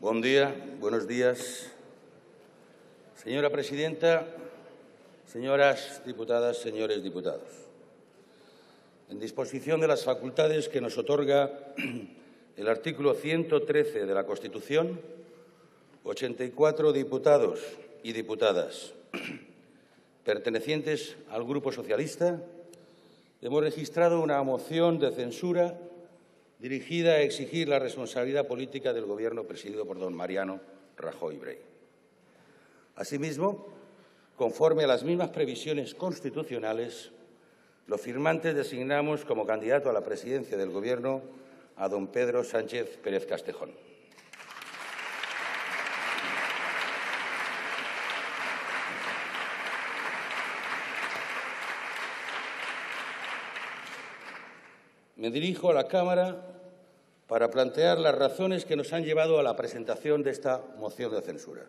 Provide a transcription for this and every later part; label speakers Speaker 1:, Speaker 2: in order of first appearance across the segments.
Speaker 1: Buen día, buenos días. Señora presidenta, señoras diputadas, señores diputados. En disposición de las facultades que nos otorga el artículo 113 de la Constitución, 84 diputados y diputadas pertenecientes al Grupo Socialista hemos registrado una moción de censura dirigida a exigir la responsabilidad política del Gobierno presidido por don Mariano Rajoy Brey. Asimismo, conforme a las mismas previsiones constitucionales, los firmantes designamos como candidato a la presidencia del Gobierno a don Pedro Sánchez Pérez Castejón. Me dirijo a la Cámara para plantear las razones que nos han llevado a la presentación de esta moción de censura.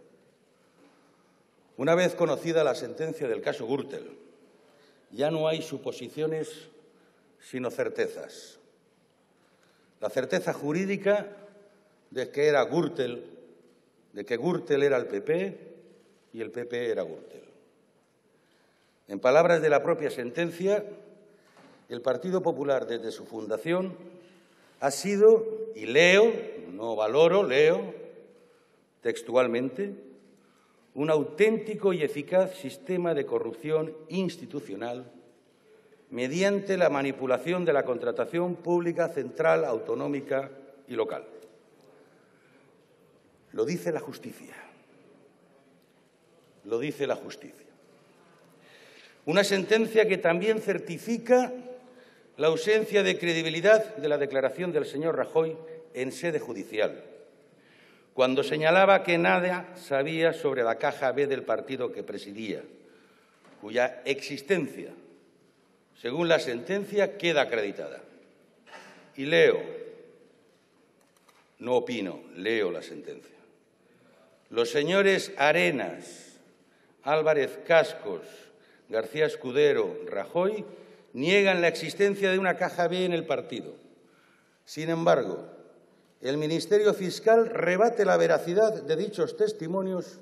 Speaker 1: Una vez conocida la sentencia del caso Gürtel, ya no hay suposiciones sino certezas. La certeza jurídica de que era Gürtel, de que Gürtel era el PP y el PP era Gürtel. En palabras de la propia sentencia, el Partido Popular, desde su fundación, ha sido, y leo, no valoro, leo textualmente, un auténtico y eficaz sistema de corrupción institucional mediante la manipulación de la contratación pública central, autonómica y local. Lo dice la justicia. Lo dice la justicia. Una sentencia que también certifica la ausencia de credibilidad de la declaración del señor Rajoy en sede judicial, cuando señalaba que nada sabía sobre la caja B del partido que presidía, cuya existencia, según la sentencia, queda acreditada. Y leo, no opino, leo la sentencia. Los señores Arenas, Álvarez Cascos, García Escudero, Rajoy niegan la existencia de una caja B en el partido. Sin embargo, el Ministerio Fiscal rebate la veracidad de dichos testimonios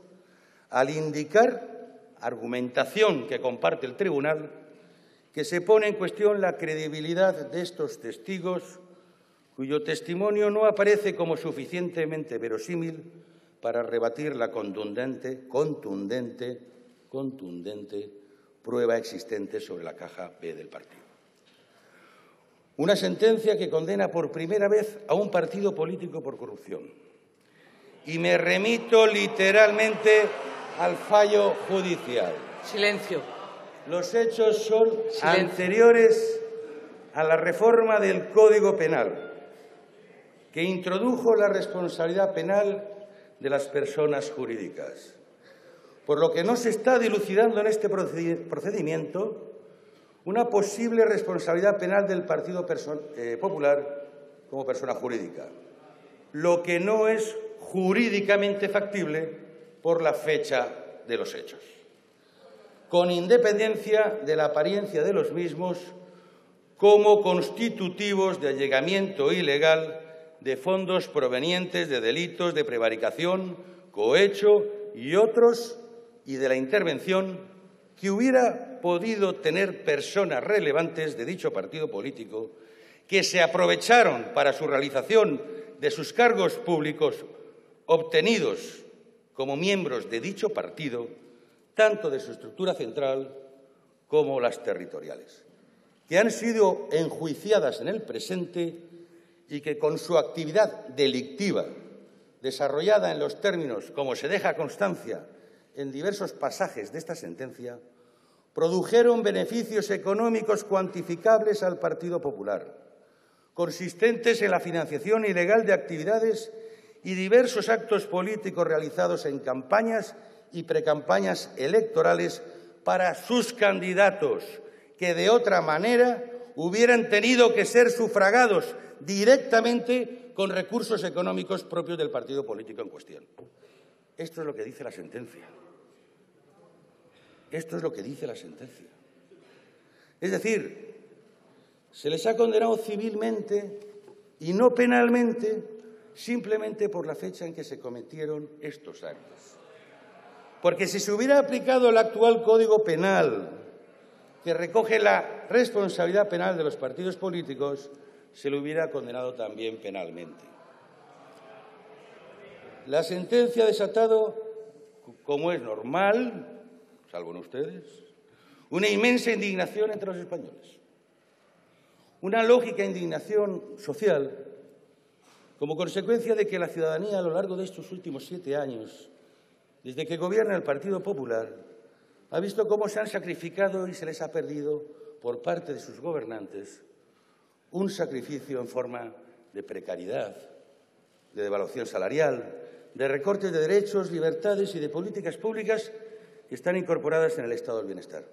Speaker 1: al indicar, argumentación que comparte el tribunal, que se pone en cuestión la credibilidad de estos testigos, cuyo testimonio no aparece como suficientemente verosímil para rebatir la contundente prueba existente sobre la caja B del partido. Una sentencia que condena por primera vez a un partido político por corrupción. Y me remito literalmente al fallo judicial.
Speaker 2: Silencio.
Speaker 1: Los hechos son anteriores a la reforma del Código Penal, que introdujo la responsabilidad penal de las personas jurídicas. Por lo que no se está dilucidando en este procedimiento una posible responsabilidad penal del Partido Popular como persona jurídica, lo que no es jurídicamente factible por la fecha de los hechos, con independencia de la apariencia de los mismos como constitutivos de allegamiento ilegal de fondos provenientes de delitos de prevaricación, cohecho y otros, y de la intervención que hubiera podido tener personas relevantes de dicho partido político que se aprovecharon para su realización de sus cargos públicos obtenidos como miembros de dicho partido, tanto de su estructura central como las territoriales, que han sido enjuiciadas en el presente y que con su actividad delictiva, desarrollada en los términos como se deja constancia en diversos pasajes de esta sentencia, produjeron beneficios económicos cuantificables al Partido Popular, consistentes en la financiación ilegal de actividades y diversos actos políticos realizados en campañas y precampañas electorales para sus candidatos, que de otra manera hubieran tenido que ser sufragados directamente con recursos económicos propios del partido político en cuestión. Esto es lo que dice la sentencia. Esto es lo que dice la sentencia. Es decir, se les ha condenado civilmente y no penalmente simplemente por la fecha en que se cometieron estos actos. Porque si se hubiera aplicado el actual Código Penal, que recoge la responsabilidad penal de los partidos políticos, se le hubiera condenado también penalmente. La sentencia ha desatado, como es normal, salvo en ustedes, una inmensa indignación entre los españoles. Una lógica indignación social como consecuencia de que la ciudadanía a lo largo de estos últimos 7 años, desde que gobierna el Partido Popular, ha visto cómo se han sacrificado y se les ha perdido por parte de sus gobernantes un sacrificio en forma de precariedad, de devaluación salarial, de recortes de derechos, libertades y de políticas públicas que están incorporadas en el estado del bienestar.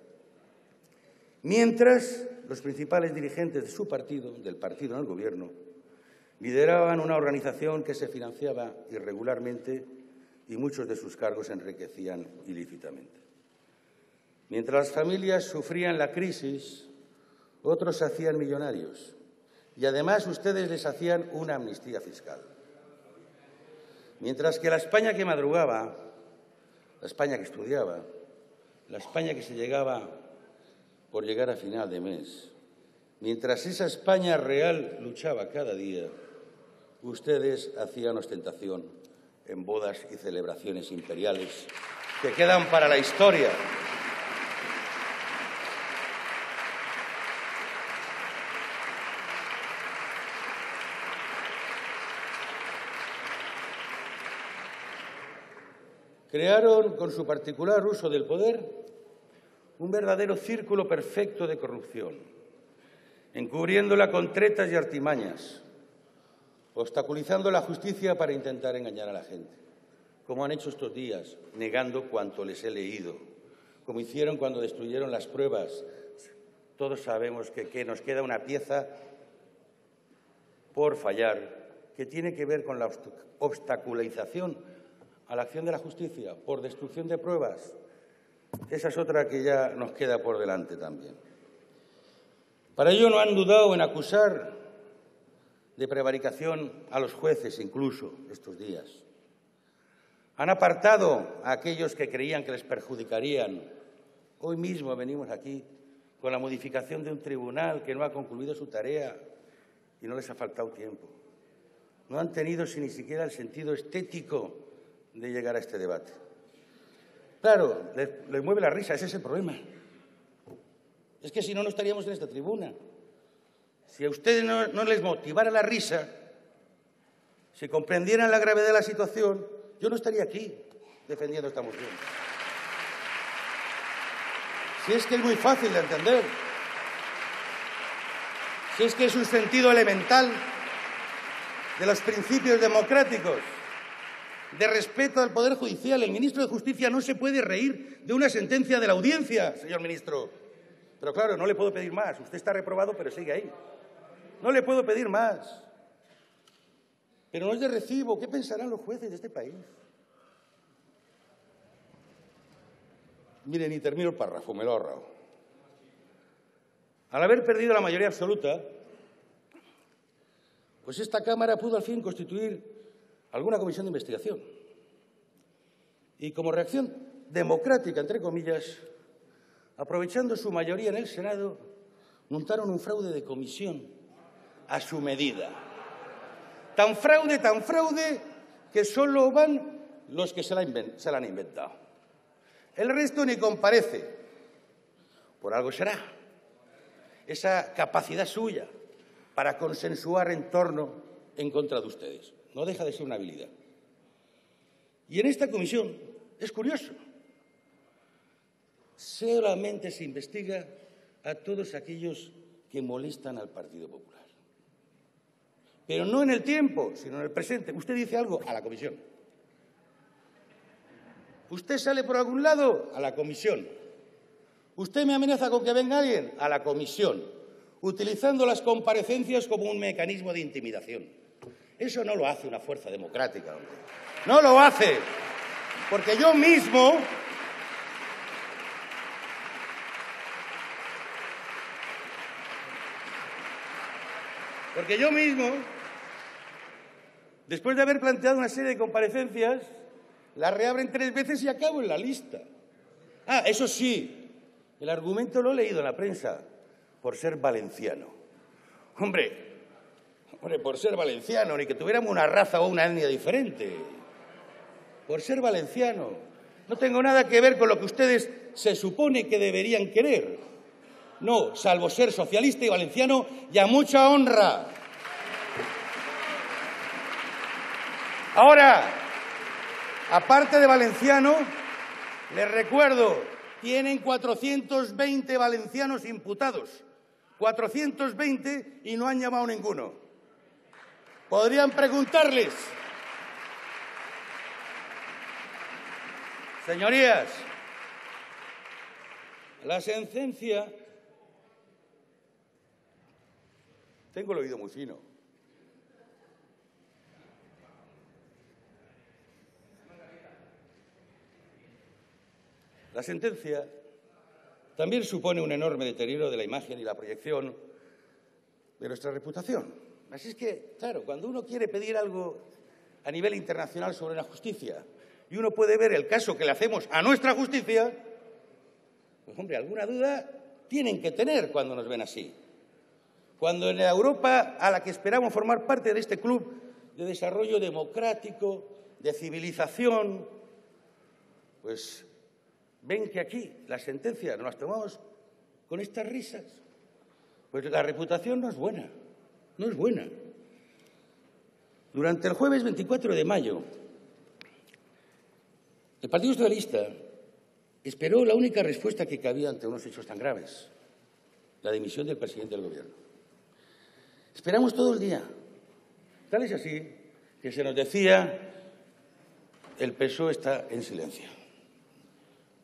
Speaker 1: Mientras los principales dirigentes de su partido, del partido en el Gobierno, lideraban una organización que se financiaba irregularmente y muchos de sus cargos se enriquecían ilícitamente. Mientras las familias sufrían la crisis, otros se hacían millonarios y además ustedes les hacían una amnistía fiscal. Mientras que la España que madrugaba, la España que estudiaba, la España que se llegaba por llegar a final de mes, mientras esa España real luchaba cada día, ustedes hacían ostentación en bodas y celebraciones imperiales que quedan para la historia. Crearon, con su particular uso del poder, un verdadero círculo perfecto de corrupción, encubriéndola con tretas y artimañas, obstaculizando la justicia para intentar engañar a la gente, como han hecho estos días, negando cuanto les he leído, como hicieron cuando destruyeron las pruebas. Todos sabemos que nos queda una pieza por fallar, que tiene que ver con la obstaculización a la acción de la justicia por destrucción de pruebas. Esa es otra que ya nos queda por delante también. Para ello no han dudado en acusar de prevaricación a los jueces, incluso estos días. Han apartado a aquellos que creían que les perjudicarían. Hoy mismo venimos aquí con la modificación de un tribunal que no ha concluido su tarea y no les ha faltado tiempo. No han tenido ni siquiera el sentido estético de llegar a este debate. Claro, les mueve la risa, ese es el problema. Es que si no, no estaríamos en esta tribuna. Si a ustedes no les motivara la risa, si comprendieran la gravedad de la situación, yo no estaría aquí defendiendo esta moción. Si es que es muy fácil de entender. Si es que es un sentido elemental de los principios democráticos, de respeto al Poder Judicial. El ministro de Justicia no se puede reír de una sentencia de la audiencia, señor ministro. Pero claro, no le puedo pedir más. Usted está reprobado, pero sigue ahí. No le puedo pedir más. Pero no es de recibo. ¿Qué pensarán los jueces de este país? Miren, y termino el párrafo, me lo he ahorrado. Al haber perdido la mayoría absoluta, pues esta Cámara pudo al fin constituir alguna comisión de investigación. Y como reacción democrática, entre comillas, aprovechando su mayoría en el Senado, montaron un fraude de comisión a su medida. Tan fraude, que solo van los que se la han inventado. El resto ni comparece. Por algo será. Esa capacidad suya para consensuar en contra de ustedes. No deja de ser una habilidad. Y en esta comisión es curioso. Solamente se investiga a todos aquellos que molestan al Partido Popular. Pero no en el tiempo, sino en el presente. Usted dice algo a la comisión. Usted sale por algún lado a la comisión. Usted me amenaza con que venga alguien a la comisión, utilizando las comparecencias como un mecanismo de intimidación. Eso no lo hace una fuerza democrática, hombre. No lo hace. Porque yo mismo Después de haber planteado una serie de comparecencias, la reabren 3 veces y acabo en la lista. Ah, eso sí, el argumento lo he leído en la prensa, por ser valenciano. Hombre, por ser valenciano, ni que tuviéramos una raza o una etnia diferente. Por ser valenciano. No tengo nada que ver con lo que ustedes se supone que deberían querer. No, salvo ser socialista y valenciano, y a mucha honra. Ahora, aparte de valenciano, les recuerdo, tienen 420 valencianos imputados. 420 y no han llamado ninguno. Podrían preguntarles. Señorías, la sentencia... Tengo el oído muy fino. La sentencia también supone un enorme deterioro de la imagen y la proyección de nuestra reputación. Así es que, claro, cuando uno quiere pedir algo a nivel internacional sobre la justicia y uno puede ver el caso que le hacemos a nuestra justicia, pues, hombre, alguna duda tienen que tener cuando nos ven así. Cuando en la Europa a la que esperamos formar parte de este club de desarrollo democrático, de civilización, pues ven que aquí las sentencias nos las tomamos con estas risas. Pues la reputación no es buena, no es buena. Durante el jueves 24 de mayo, el Partido Socialista esperó la única respuesta que cabía ante unos hechos tan graves, la dimisión del presidente del Gobierno. Esperamos todo el día. Tal es así que se nos decía el PSOE está en silencio.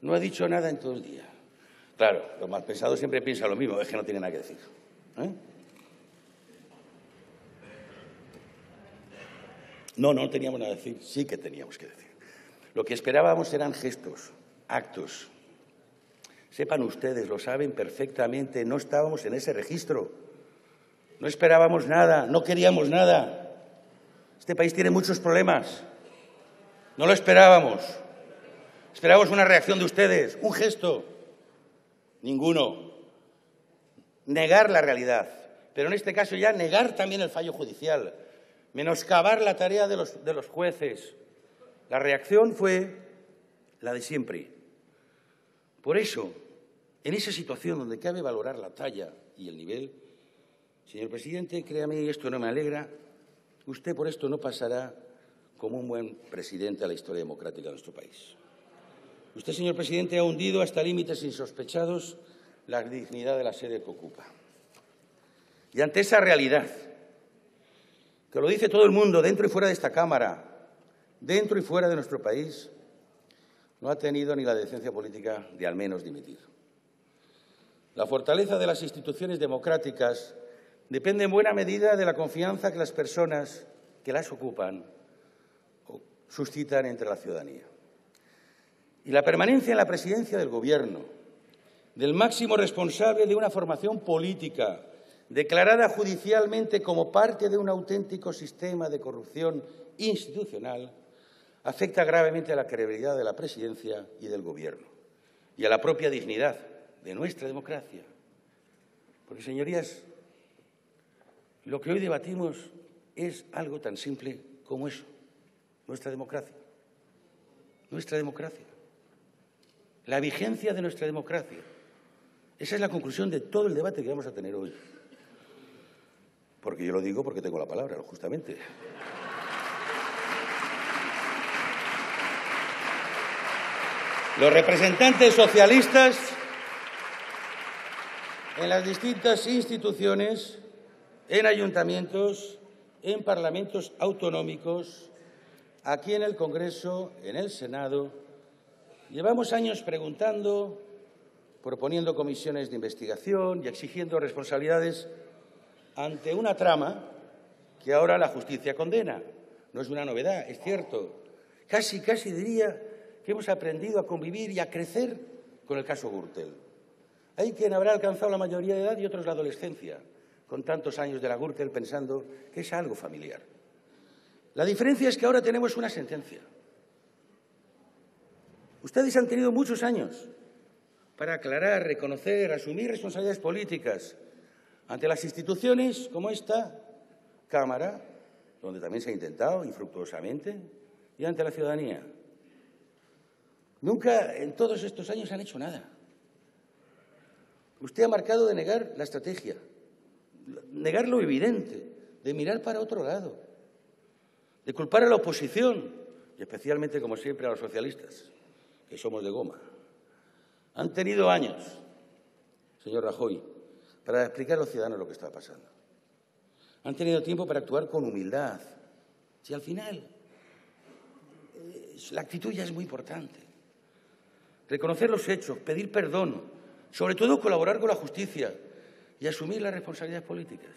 Speaker 1: No ha dicho nada en todo el día. Claro, los malpensados siempre piensan lo mismo, es que no tienen nada que decir. No teníamos nada que decir, sí que teníamos que decir. Lo que esperábamos eran gestos, actos. Sepan ustedes, lo saben perfectamente, no estábamos en ese registro. No esperábamos nada, no queríamos nada. Este país tiene muchos problemas. No lo esperábamos. Esperábamos una reacción de ustedes, un gesto. Ninguno. Negar la realidad. Pero en este caso ya negar también el fallo judicial. Menoscabar la tarea de los jueces. La reacción fue la de siempre. Por eso, en esa situación donde cabe valorar la talla y el nivel, señor presidente, créame, y esto no me alegra, usted por esto no pasará como un buen presidente a la historia democrática de nuestro país. Usted, señor presidente, ha hundido hasta límites insospechados la dignidad de la sede que ocupa. Y ante esa realidad, que lo dice todo el mundo, dentro y fuera de esta Cámara, dentro y fuera de nuestro país, no ha tenido ni la decencia política de al menos dimitir. La fortaleza de las instituciones democráticas depende en buena medida de la confianza que las personas que las ocupan suscitan entre la ciudadanía. Y la permanencia en la presidencia del Gobierno, del máximo responsable de una formación política declarada judicialmente como parte de un auténtico sistema de corrupción institucional, afecta gravemente a la credibilidad de la presidencia y del Gobierno y a la propia dignidad de nuestra democracia. Porque, señorías, lo que hoy debatimos es algo tan simple como eso, nuestra democracia. Nuestra democracia. La vigencia de nuestra democracia. Esa es la conclusión de todo el debate que vamos a tener hoy. Porque yo lo digo porque tengo la palabra, justamente. Los representantes socialistas en las distintas instituciones, en ayuntamientos, en parlamentos autonómicos, aquí en el Congreso, en el Senado, llevamos años preguntando, proponiendo comisiones de investigación y exigiendo responsabilidades ante una trama que ahora la justicia condena. No es una novedad, es cierto. Casi diría que hemos aprendido a convivir y a crecer con el caso Gürtel. Hay quien habrá alcanzado la mayoría de edad y otros la adolescencia, con tantos años de la Gürtel pensando que es algo familiar. La diferencia es que ahora tenemos una sentencia. Ustedes han tenido muchos años para aclarar, reconocer, asumir responsabilidades políticas ante las instituciones como esta Cámara, donde también se ha intentado infructuosamente, y ante la ciudadanía. Nunca en todos estos años han hecho nada. Usted ha marcado de negar la estrategia, negar lo evidente, de mirar para otro lado, de culpar a la oposición, y especialmente, como siempre, a los socialistas, que somos de goma. Han tenido años, señor Rajoy, para explicar a los ciudadanos lo que está pasando. Han tenido tiempo para actuar con humildad. Si al final la actitud ya es muy importante. Reconocer los hechos, pedir perdón, sobre todo colaborar con la justicia y asumir las responsabilidades políticas.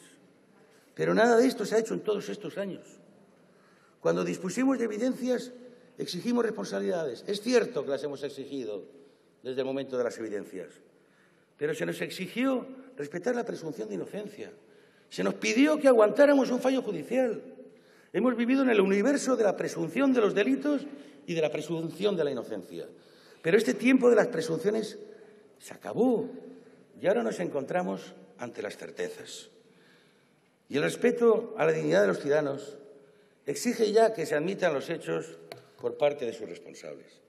Speaker 1: Pero nada de esto se ha hecho en todos estos años. Cuando dispusimos de evidencias, exigimos responsabilidades. Es cierto que las hemos exigido desde el momento de las evidencias, pero se nos exigió respetar la presunción de inocencia. Se nos pidió que aguantáramos un fallo judicial. Hemos vivido en el universo de la presunción de los delitos y de la presunción de la inocencia. Pero este tiempo de las presunciones se acabó y ahora nos encontramos ante las certezas. Y el respeto a la dignidad de los ciudadanos exige ya que se admitan los hechos por parte de sus responsables.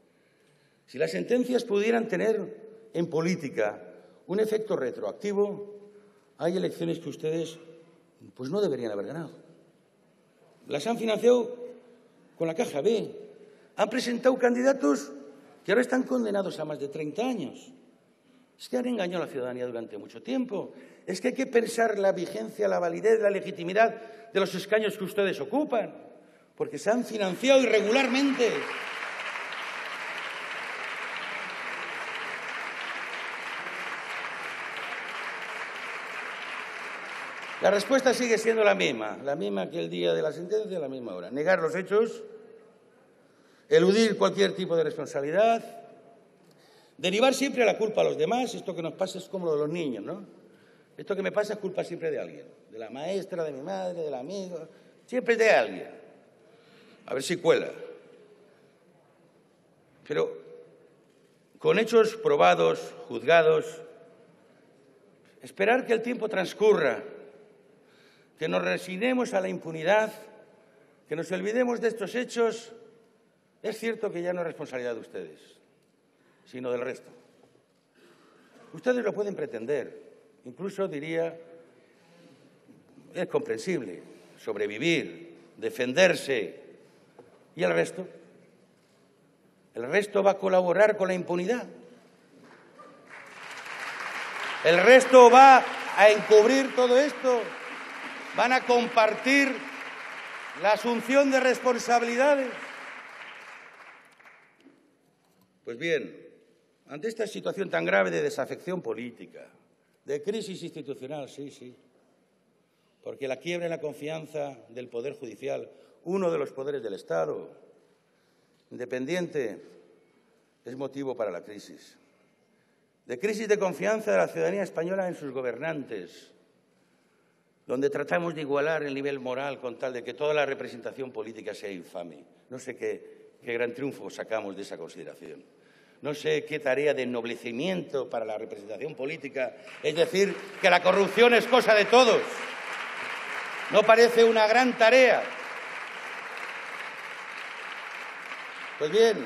Speaker 1: Si las sentencias pudieran tener en política un efecto retroactivo, hay elecciones que ustedes pues no deberían haber ganado. Las han financiado con la caja B. Han presentado candidatos que ahora están condenados a más de 30 años. Es que han engañado a la ciudadanía durante mucho tiempo. Es que hay que pensar la vigencia, la validez, la legitimidad de los escaños que ustedes ocupan, porque se han financiado irregularmente. La respuesta sigue siendo la misma que el día de la sentencia, a la misma hora. Negar los hechos, eludir cualquier tipo de responsabilidad, derivar siempre la culpa a los demás. Esto que nos pasa es como lo de los niños, ¿no? Esto que me pasa es culpa siempre de alguien, de la maestra, de mi madre, del amigo, siempre es de alguien. A ver si cuela. Pero con hechos probados, juzgados, esperar que el tiempo transcurra, que nos resignemos a la impunidad, que nos olvidemos de estos hechos, es cierto que ya no es responsabilidad de ustedes, sino del resto. Ustedes lo pueden pretender, incluso diría, es comprensible, sobrevivir, defenderse. ¿Y el resto? ¿El resto va a colaborar con la impunidad? ¿El resto va a encubrir todo esto? ¿Van a compartir la asunción de responsabilidades? Pues bien, ante esta situación tan grave de desafección política, de crisis institucional, sí, porque la quiebra en la confianza del Poder Judicial, uno de los poderes del Estado, independiente, es motivo para la crisis. De crisis de confianza de la ciudadanía española en sus gobernantes, donde tratamos de igualar el nivel moral con tal de que toda la representación política sea infame. No sé qué gran triunfo sacamos de esa consideración. No sé qué tarea de ennoblecimiento para la representación política, es decir, que la corrupción es cosa de todos. ¿No parece una gran tarea? Pues bien,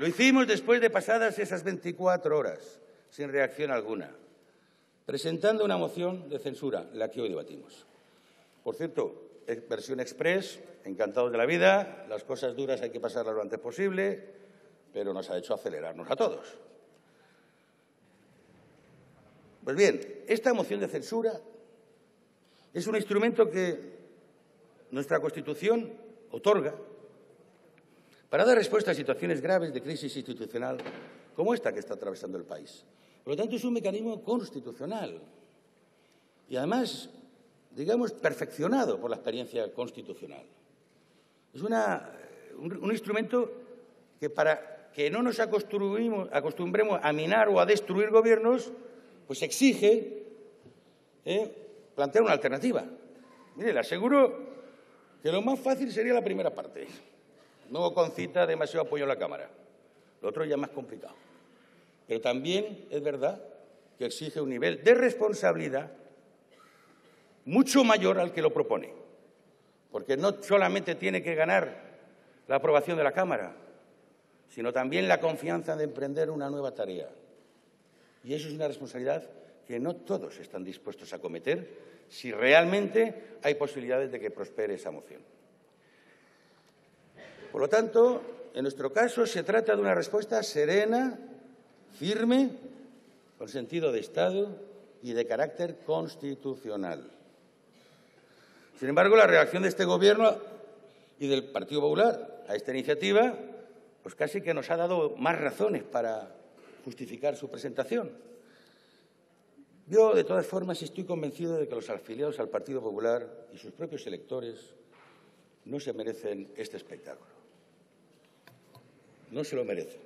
Speaker 1: lo hicimos después de pasadas esas 24 horas, sin reacción alguna, presentando una moción de censura, la que hoy debatimos. Por cierto, versión express, encantados de la vida, las cosas duras hay que pasarlas lo antes posible, pero nos ha hecho acelerarnos a todos. Pues bien, esta moción de censura es un instrumento que nuestra Constitución otorga para dar respuesta a situaciones graves de crisis institucional como esta que está atravesando el país. Por lo tanto, es un mecanismo constitucional y, además, digamos, perfeccionado por la experiencia constitucional. Es un instrumento que, para que no nos acostumbremos a minar o a destruir gobiernos, pues exige plantear una alternativa. Mire, le aseguro que lo más fácil sería la primera parte. No concita demasiado apoyo en la Cámara. Lo otro ya es más complicado. Pero también es verdad que exige un nivel de responsabilidad mucho mayor al que lo propone. Porque no solamente tiene que ganar la aprobación de la Cámara, sino también la confianza de emprender una nueva tarea. Y eso es una responsabilidad que no todos están dispuestos a acometer si realmente hay posibilidades de que prospere esa moción. Por lo tanto, en nuestro caso se trata de una respuesta serena, firme, con sentido de Estado y de carácter constitucional. Sin embargo, la reacción de este Gobierno y del Partido Popular a esta iniciativa, pues casi que nos ha dado más razones para justificar su presentación. Yo, de todas formas, estoy convencido de que los afiliados al Partido Popular y sus propios electores no se merecen este espectáculo. No se lo merecen.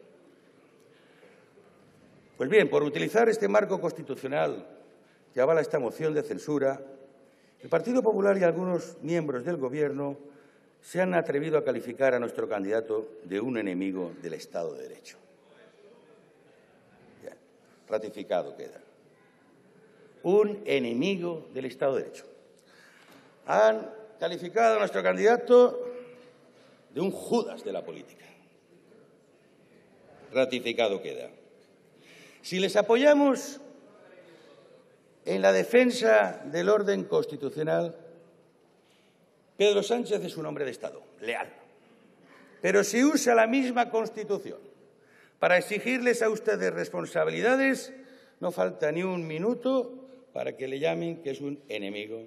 Speaker 1: Pues bien, por utilizar este marco constitucional que avala esta moción de censura, el Partido Popular y algunos miembros del Gobierno se han atrevido a calificar a nuestro candidato de un enemigo del Estado de Derecho. Bien, ratificado queda. Un enemigo del Estado de Derecho. Han calificado a nuestro candidato de un Judas de la política. Ratificado queda. Si les apoyamos en la defensa del orden constitucional, Pedro Sánchez es un hombre de Estado, leal. Pero si usa la misma Constitución para exigirles a ustedes responsabilidades, no falta ni un minuto para que le llamen que es un enemigo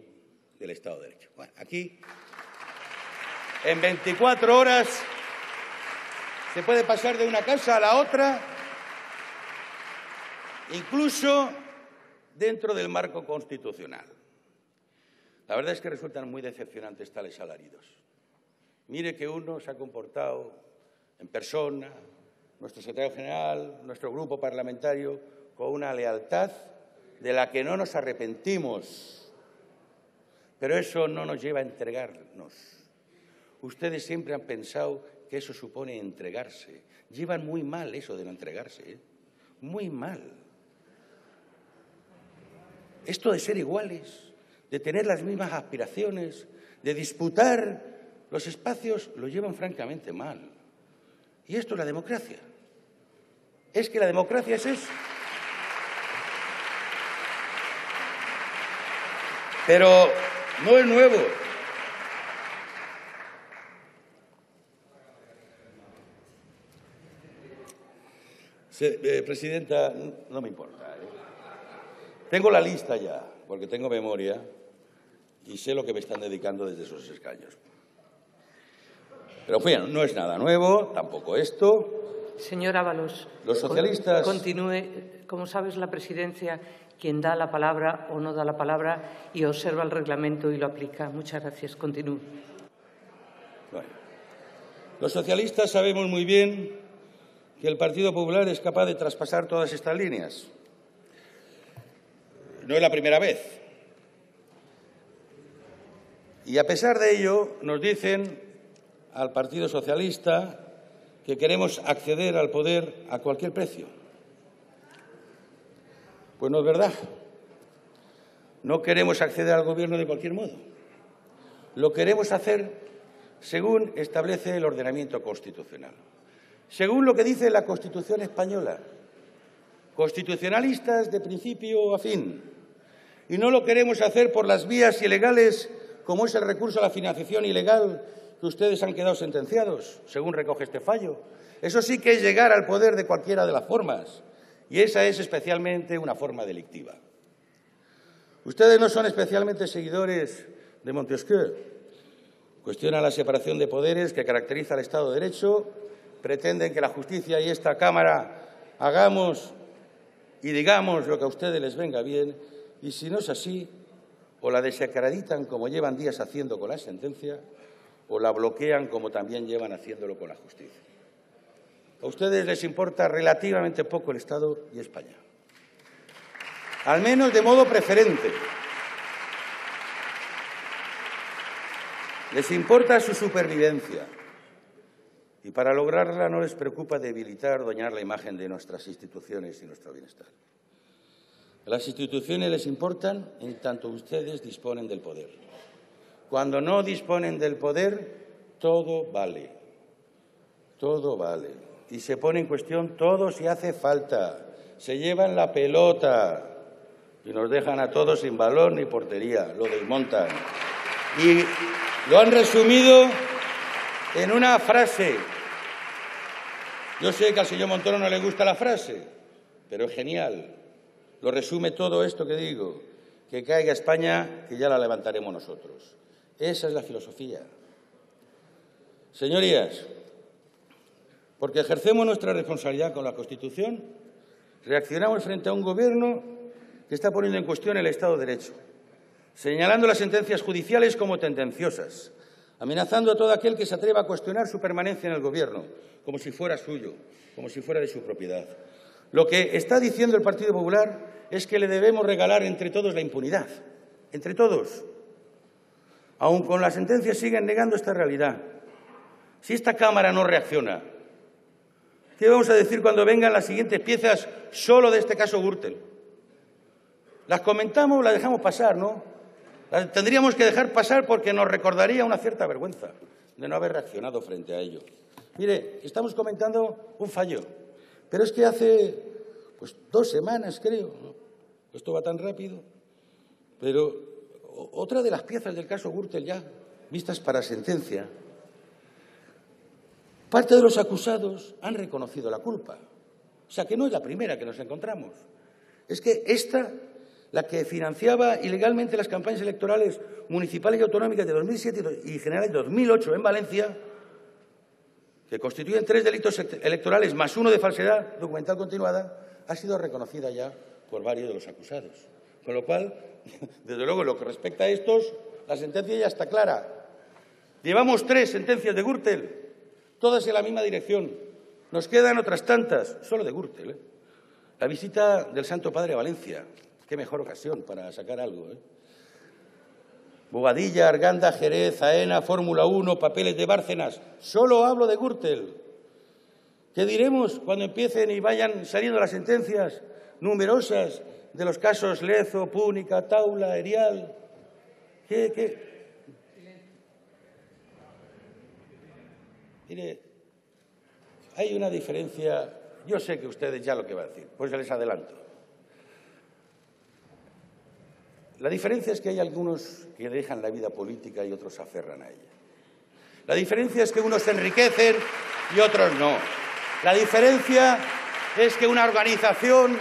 Speaker 1: del Estado de Derecho. Bueno, aquí, en 24 horas, se puede pasar de una casa a la otra, incluso dentro del marco constitucional. La verdad es que resultan muy decepcionantes tales alaridos. Mire que uno se ha comportado en persona, nuestro secretario general, nuestro grupo parlamentario, con una lealtad de la que no nos arrepentimos. Pero eso no nos lleva a entregarnos. Ustedes siempre han pensado que eso supone entregarse. Llevan muy mal eso de no entregarse, ¿eh? Muy mal. Esto de ser iguales, de tener las mismas aspiraciones, de disputar los espacios, lo llevan francamente mal. Y esto es la democracia. Es que la democracia es eso. Pero no es nuevo. Presidenta, no me importa. Tengo la lista ya, porque tengo memoria y sé lo que me están dedicando desde esos escaños. Pero bueno, no es nada nuevo, tampoco esto.
Speaker 2: Señor Ábalos,
Speaker 1: los socialistas...
Speaker 2: Continúe. Como sabes, la presidencia quien da la palabra o no da la palabra y observa el reglamento y lo aplica. Muchas gracias. Continúe.
Speaker 1: Bueno, los socialistas sabemos muy bien que el Partido Popular es capaz de traspasar todas estas líneas. No es la primera vez. Y a pesar de ello, nos dicen al Partido Socialista que queremos acceder al poder a cualquier precio. Pues no es verdad. No queremos acceder al Gobierno de cualquier modo. Lo queremos hacer según establece el ordenamiento constitucional. Según lo que dice la Constitución española. Constitucionalistas de principio a fin. Y no lo queremos hacer por las vías ilegales, como es el recurso a la financiación ilegal, que ustedes han quedado sentenciados, según recoge este fallo. Eso sí que es llegar al poder de cualquiera de las formas, y esa es especialmente una forma delictiva. Ustedes no son especialmente seguidores de Montesquieu. Cuestionan la separación de poderes que caracteriza al Estado de Derecho, pretenden que la justicia y esta Cámara hagamos y digamos lo que a ustedes les venga bien, y si no es así, o la desacreditan como llevan días haciendo con la sentencia, o la bloquean como también llevan haciéndolo con la justicia. A ustedes les importa relativamente poco el Estado y España, al menos de modo preferente. Les importa su supervivencia y para lograrla no les preocupa debilitar o dañar la imagen de nuestras instituciones y nuestro bienestar. Las instituciones les importan en tanto ustedes disponen del poder. Cuando no disponen del poder, todo vale. Todo vale. Y se pone en cuestión todo si hace falta. Se llevan la pelota y nos dejan a todos sin balón ni portería. Lo desmontan. Y lo han resumido en una frase. Yo sé que al señor Montoro no le gusta la frase, pero es genial. Lo resume todo esto que digo. Que caiga España, que ya la levantaremos nosotros. Esa es la filosofía. Señorías, porque ejercemos nuestra responsabilidad con la Constitución, reaccionamos frente a un Gobierno que está poniendo en cuestión el Estado de Derecho, señalando las sentencias judiciales como tendenciosas, amenazando a todo aquel que se atreva a cuestionar su permanencia en el Gobierno, como si fuera suyo, como si fuera de su propiedad. Lo que está diciendo el Partido Popular es que le debemos regalar entre todos la impunidad, entre todos. Aun con las sentencias siguen negando esta realidad. Si esta Cámara no reacciona, ¿qué vamos a decir cuando vengan las siguientes piezas solo de este caso Gürtel? Las comentamos, las dejamos pasar, ¿no? Las tendríamos que dejar pasar porque nos recordaría una cierta vergüenza de no haber reaccionado frente a ello. Mire, estamos comentando un fallo, pero es que hace 2 semanas, creo, ¿no? Esto va tan rápido, pero otra de las piezas del caso Gürtel ya vistas para sentencia, parte de los acusados han reconocido la culpa. O sea, que no es la primera que nos encontramos. Es que esta, la que financiaba ilegalmente las campañas electorales municipales y autonómicas de 2007 y generales de 2008 en Valencia, que constituyen 3 delitos electorales más 1 de falsedad documental continuada, ha sido reconocida ya por varios de los acusados. Con lo cual, desde luego, en lo que respecta a estos, la sentencia ya está clara. Llevamos 3 sentencias de Gürtel, todas en la misma dirección. Nos quedan otras tantas, solo de Gürtel, ¿eh? La visita del Santo Padre a Valencia, qué mejor ocasión para sacar algo, ¿eh? Bobadilla, Arganda, Jerez, Aena, Fórmula 1, papeles de Bárcenas. Solo hablo de Gürtel. ¿Qué diremos cuando empiecen y vayan saliendo las sentencias numerosas de los casos Lezo, Púnica, Taula, Erial? ¿Qué? Mire, hay una diferencia. Yo sé que ustedes ya lo que va a decir, pues ya les adelanto. La diferencia es que hay algunos que dejan la vida política y otros se aferran a ella. La diferencia es que unos se enriquecen y otros no. La diferencia es que una organización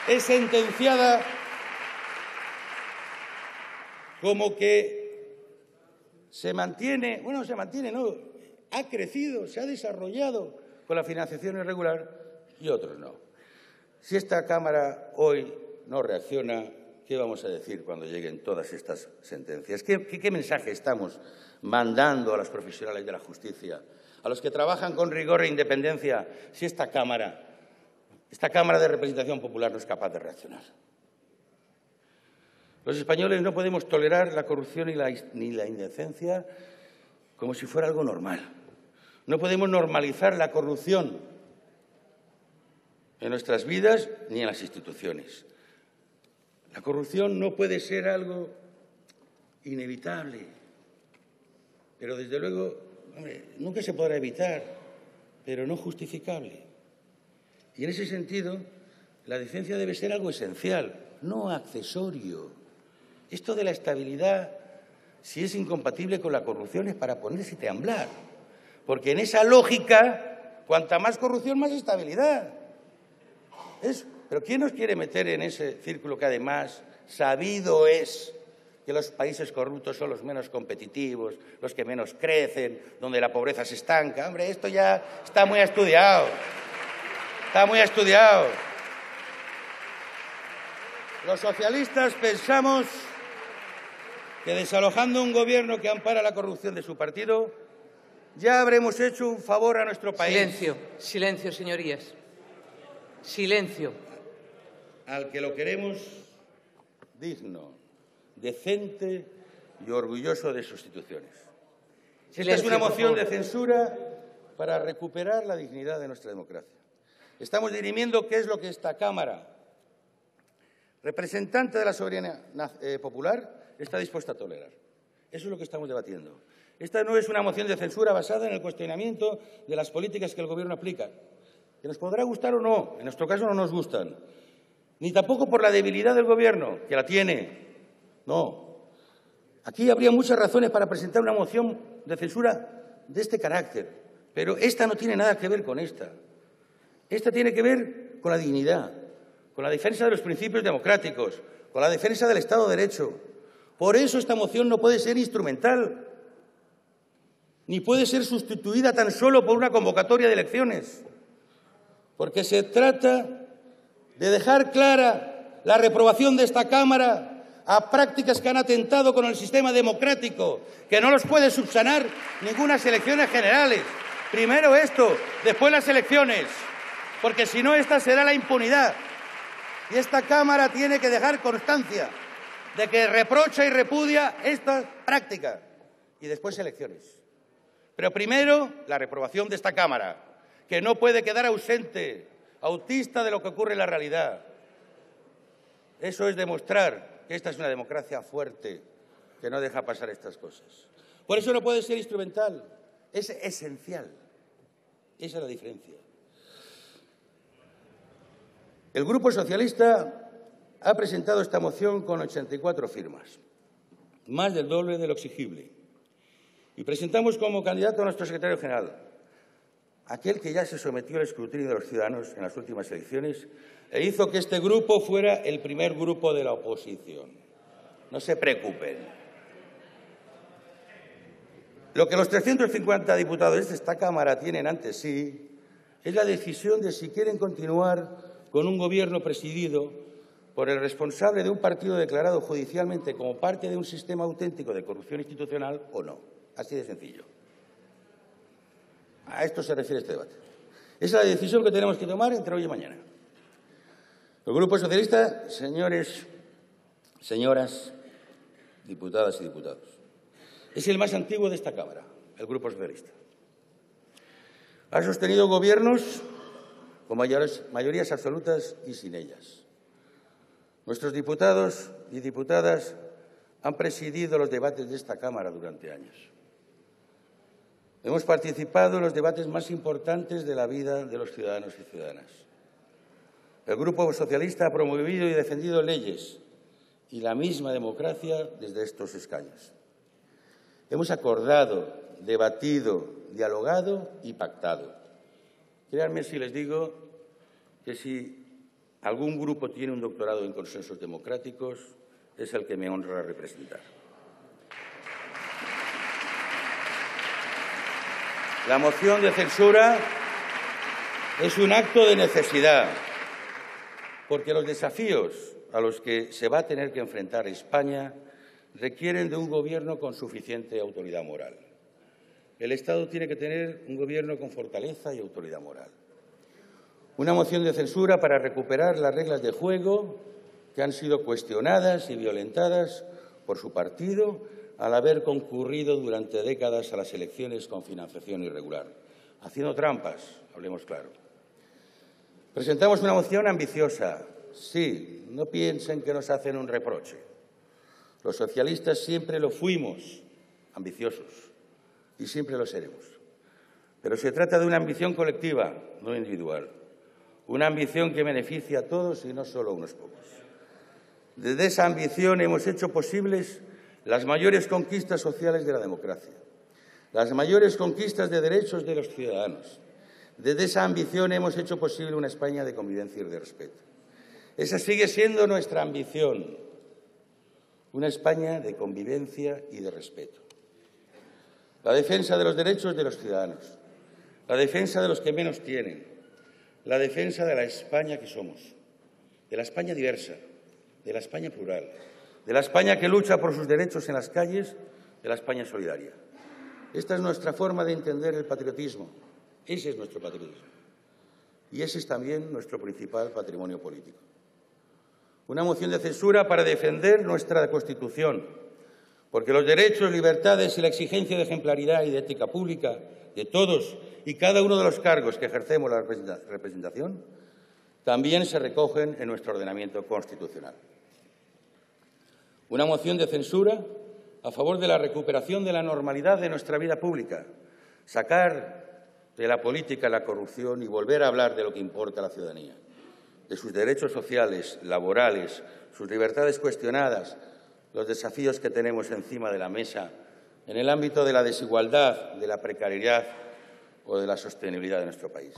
Speaker 1: es sentenciada como que se mantiene, no, ha crecido, se ha desarrollado con la financiación irregular y otros no. Si esta Cámara hoy no reacciona, ¿qué vamos a decir cuando lleguen todas estas sentencias? ¿Qué mensaje estamos mandando a los profesionales de la justicia, a los que trabajan con rigor e independencia, si esta Cámara de representación popular no es capaz de reaccionar? Los españoles no podemos tolerar la corrupción ni la indecencia como si fuera algo normal. No podemos normalizar la corrupción en nuestras vidas ni en las instituciones. La corrupción no puede ser algo inevitable, pero desde luego, nunca se podrá evitar, pero no justificable. Y en ese sentido, la decencia debe ser algo esencial, no accesorio. Esto de la estabilidad, si es incompatible con la corrupción, es para ponerse a temblar. Porque en esa lógica, cuanta más corrupción, más estabilidad. Pero ¿quién nos quiere meter en ese círculo que además sabido es que los países corruptos son los menos competitivos, los que menos crecen, donde la pobreza se estanca? Hombre, esto ya está muy estudiado. Está muy estudiado. Los socialistas pensamos que desalojando un gobierno que ampara la corrupción de su partido, ya habremos hecho un favor a nuestro país.
Speaker 2: Silencio, silencio, señorías. Silencio.
Speaker 1: Al que lo queremos digno, decente y orgulloso de sus instituciones. Esta es una moción de censura para recuperar la dignidad de nuestra democracia. Estamos dirimiendo qué es lo que esta Cámara, representante de la soberanía popular, está dispuesta a tolerar. Eso es lo que estamos debatiendo. Esta no es una moción de censura basada en el cuestionamiento de las políticas que el Gobierno aplica, que nos podrá gustar o no, en nuestro caso no nos gustan, ni tampoco por la debilidad del Gobierno, que la tiene. No. Aquí habría muchas razones para presentar una moción de censura de este carácter, pero esta no tiene nada que ver con esta. Esta tiene que ver con la dignidad, con la defensa de los principios democráticos, con la defensa del Estado de Derecho. Por eso esta moción no puede ser instrumental, ni puede ser sustituida tan solo por una convocatoria de elecciones, porque se trata de dejar clara la reprobación de esta Cámara a prácticas que han atentado con el sistema democrático, que no los puede subsanar ningunas elecciones generales. Primero esto, después las elecciones, porque si no, esta será la impunidad. Y esta Cámara tiene que dejar constancia de que reprocha y repudia esta práctica. Y después elecciones. Pero primero, la reprobación de esta Cámara, que no puede quedar ausente, autista de lo que ocurre en la realidad. Eso es demostrar que esta es una democracia fuerte, que no deja pasar estas cosas. Por eso no puede ser instrumental, es esencial. Esa es la diferencia. El Grupo Socialista ha presentado esta moción con 84 firmas, más del doble de lo exigible. Y presentamos como candidato a nuestro secretario general, aquel que ya se sometió al escrutinio de los ciudadanos en las últimas elecciones e hizo que este grupo fuera el primer grupo de la oposición. No se preocupen. Lo que los 350 diputados de esta Cámara tienen ante sí es la decisión de si quieren continuar con un gobierno presidido por el responsable de un partido declarado judicialmente como parte de un sistema auténtico de corrupción institucional o no. Así de sencillo. A esto se refiere este debate. Esa es la decisión que tenemos que tomar entre hoy y mañana. El Grupo Socialista, señores, señoras, diputadas y diputados, es el más antiguo de esta Cámara, el Grupo Socialista. Ha sostenido gobiernos con mayorías absolutas y sin ellas. Nuestros diputados y diputadas han presidido los debates de esta Cámara durante años. Hemos participado en los debates más importantes de la vida de los ciudadanos y ciudadanas. El Grupo Socialista ha promovido y defendido leyes y la misma democracia desde estos escaños. Hemos acordado, debatido, dialogado y pactado. Créanme si les digo que si algún grupo tiene un doctorado en consensos democráticos, es el que me honra representar. La moción de censura es un acto de necesidad, porque los desafíos a los que se va a tener que enfrentar España requieren de un gobierno con suficiente autoridad moral. El Estado tiene que tener un gobierno con fortaleza y autoridad moral. Una moción de censura para recuperar las reglas de juego que han sido cuestionadas y violentadas por su partido al haber concurrido durante décadas a las elecciones con financiación irregular, haciendo trampas, hablemos claro. Presentamos una moción ambiciosa. Sí, no piensen que nos hacen un reproche. Los socialistas siempre lo fuimos, ambiciosos, y siempre lo seremos. Pero se trata de una ambición colectiva, no individual. Una ambición que beneficia a todos y no solo a unos pocos. Desde esa ambición hemos hecho posibles las mayores conquistas sociales de la democracia, las mayores conquistas de derechos de los ciudadanos. Desde esa ambición hemos hecho posible una España de convivencia y de respeto. Esa sigue siendo nuestra ambición, una España de convivencia y de respeto. La defensa de los derechos de los ciudadanos, la defensa de los que menos tienen, la defensa de la España que somos, de la España diversa, de la España plural, de la España que lucha por sus derechos en las calles, de la España solidaria. Esta es nuestra forma de entender el patriotismo. Ese es nuestro patriotismo. Y ese es también nuestro principal patrimonio político. Una moción de censura para defender nuestra Constitución, porque los derechos, libertades y la exigencia de ejemplaridad y de ética pública de todos y cada uno de los cargos que ejercemos la representación también se recogen en nuestro ordenamiento constitucional. Una moción de censura a favor de la recuperación de la normalidad de nuestra vida pública, sacar de la política la corrupción y volver a hablar de lo que importa a la ciudadanía, de sus derechos sociales, laborales, sus libertades cuestionadas, los desafíos que tenemos encima de la mesa en el ámbito de la desigualdad, de la precariedad o de la sostenibilidad de nuestro país.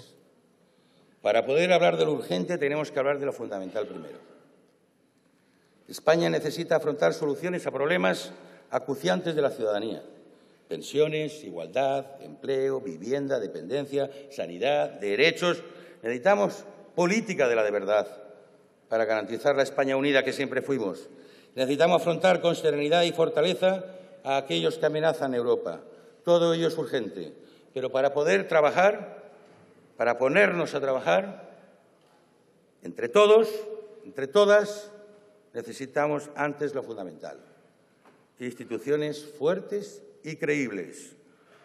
Speaker 1: Para poder hablar de lo urgente tenemos que hablar de lo fundamental primero. España necesita afrontar soluciones a problemas acuciantes de la ciudadanía: pensiones, igualdad, empleo, vivienda, dependencia, sanidad, derechos. Necesitamos política de la de verdad para garantizar la España unida que siempre fuimos. Necesitamos afrontar con serenidad y fortaleza a aquellos que amenazan Europa. Todo ello es urgente, pero para poder trabajar, para ponernos a trabajar, entre todos, entre todas, necesitamos antes lo fundamental: instituciones fuertes y creíbles,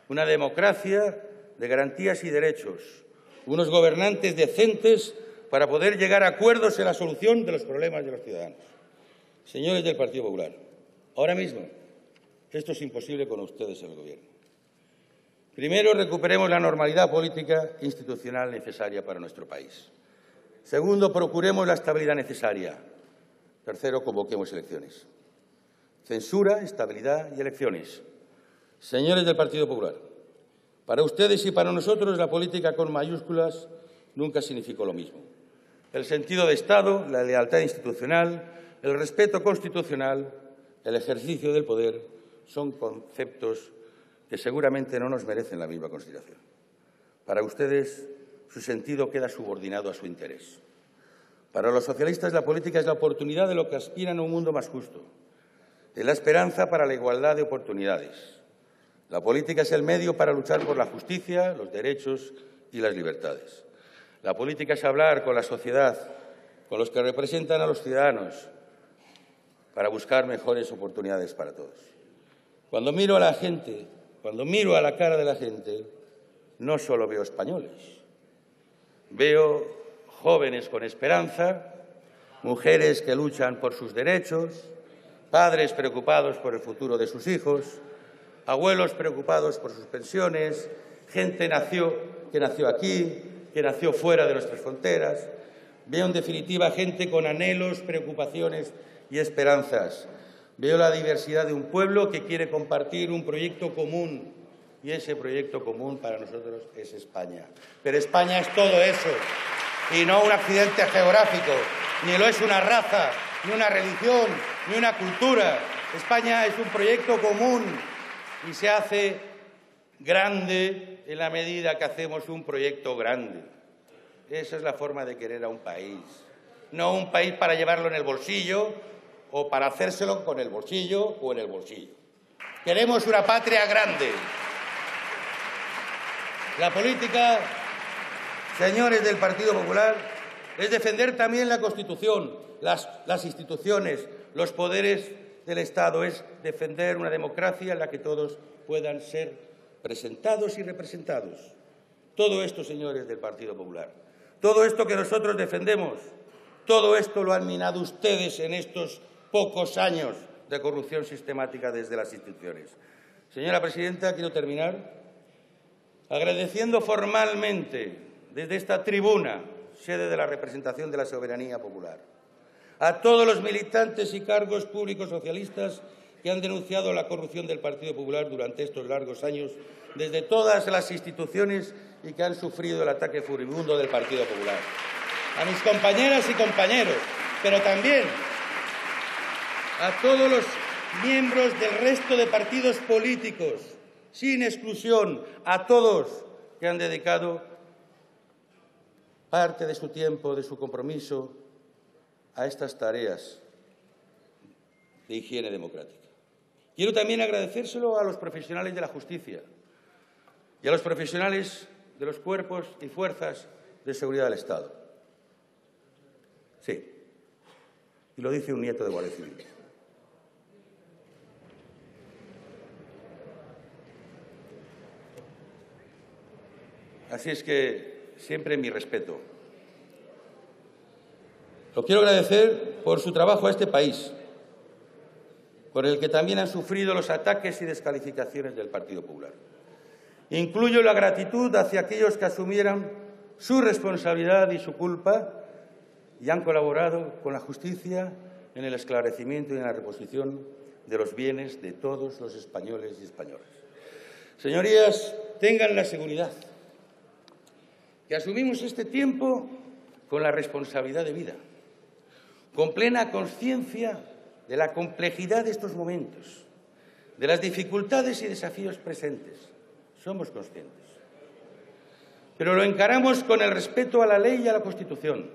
Speaker 1: una democracia de garantías y derechos, unos gobernantes decentes para poder llegar a acuerdos en la solución de los problemas de los ciudadanos. Señores del Partido Popular, ahora mismo esto es imposible con ustedes en el Gobierno. Primero, recuperemos la normalidad política e institucional necesaria para nuestro país. Segundo, procuremos la estabilidad necesaria. Tercero, convoquemos elecciones. Censura, estabilidad y elecciones. Señores del Partido Popular, para ustedes y para nosotros la política con mayúsculas nunca significó lo mismo. El sentido de Estado, la lealtad institucional, el respeto constitucional, el ejercicio del poder son conceptos que seguramente no nos merecen la misma consideración. Para ustedes su sentido queda subordinado a su interés. Para los socialistas la política es la oportunidad de lo que aspiran a un mundo más justo. Es la esperanza para la igualdad de oportunidades. La política es el medio para luchar por la justicia, los derechos y las libertades. La política es hablar con la sociedad, con los que representan a los ciudadanos, para buscar mejores oportunidades para todos. Cuando miro a la gente, cuando miro a la cara de la gente, no solo veo españoles. Veo jóvenes con esperanza, mujeres que luchan por sus derechos, padres preocupados por el futuro de sus hijos, abuelos preocupados por sus pensiones, gente que nació aquí, que nació fuera de nuestras fronteras. Veo, en definitiva, gente con anhelos, preocupaciones y esperanzas. Veo la diversidad de un pueblo que quiere compartir un proyecto común, y ese proyecto común para nosotros es España. Pero España es todo eso, y no un accidente geográfico, ni lo es una raza, ni una religión, ni una cultura. España es un proyecto común y se hace grande en la medida que hacemos un proyecto grande. Esa es la forma de querer a un país. No un país para llevarlo en el bolsillo o para hacérselo con el bolsillo o en el bolsillo. Queremos una patria grande. La política, señores del Partido Popular, es defender también la Constitución, las instituciones, los poderes del Estado. Es defender una democracia en la que todos puedan ser presentados y representados. Todo esto, señores del Partido Popular, todo esto que nosotros defendemos, todo esto lo han minado ustedes en estos pocos años de corrupción sistemática desde las instituciones. Señora presidenta, quiero terminar agradeciendo formalmente desde esta tribuna, sede de la representación de la soberanía popular, a todos los militantes y cargos públicos socialistas que han denunciado la corrupción del Partido Popular durante estos largos años, desde todas las instituciones, y que han sufrido el ataque furibundo del Partido Popular. A mis compañeras y compañeros, pero también a todos los miembros del resto de partidos políticos, sin exclusión, a todos que han dedicado parte de su tiempo, de su compromiso, a estas tareas de higiene democrática. Quiero también agradecérselo a los profesionales de la justicia y a los profesionales de los cuerpos y fuerzas de seguridad del Estado. Sí, y lo dice un nieto de Guardia Civil. Así es que siempre mi respeto. Lo quiero agradecer por su trabajo a este país, por el que también han sufrido los ataques y descalificaciones del Partido Popular. Incluyo la gratitud hacia aquellos que asumieran su responsabilidad y su culpa y han colaborado con la justicia en el esclarecimiento y en la reposición de los bienes de todos los españoles y españolas. Señorías, tengan la seguridad que asumimos este tiempo con la responsabilidad debida, con plena conciencia de la complejidad de estos momentos, de las dificultades y desafíos presentes. Somos conscientes. Pero lo encaramos con el respeto a la ley y a la Constitución,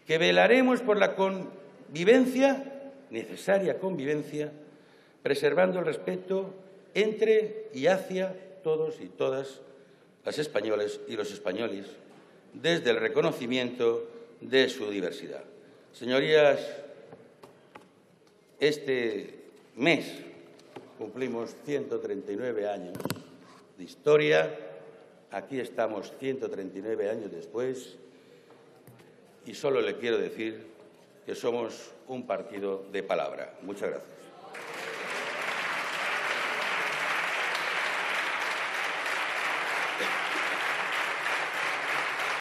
Speaker 1: que velaremos por la convivencia, necesaria convivencia, preservando el respeto entre y hacia todos y todas las españoles y los españoles, desde el reconocimiento de su diversidad. Señorías, este mes cumplimos 139 años de historia. Aquí estamos 139 años después y solo le quiero decir que somos un partido de palabra. Muchas gracias.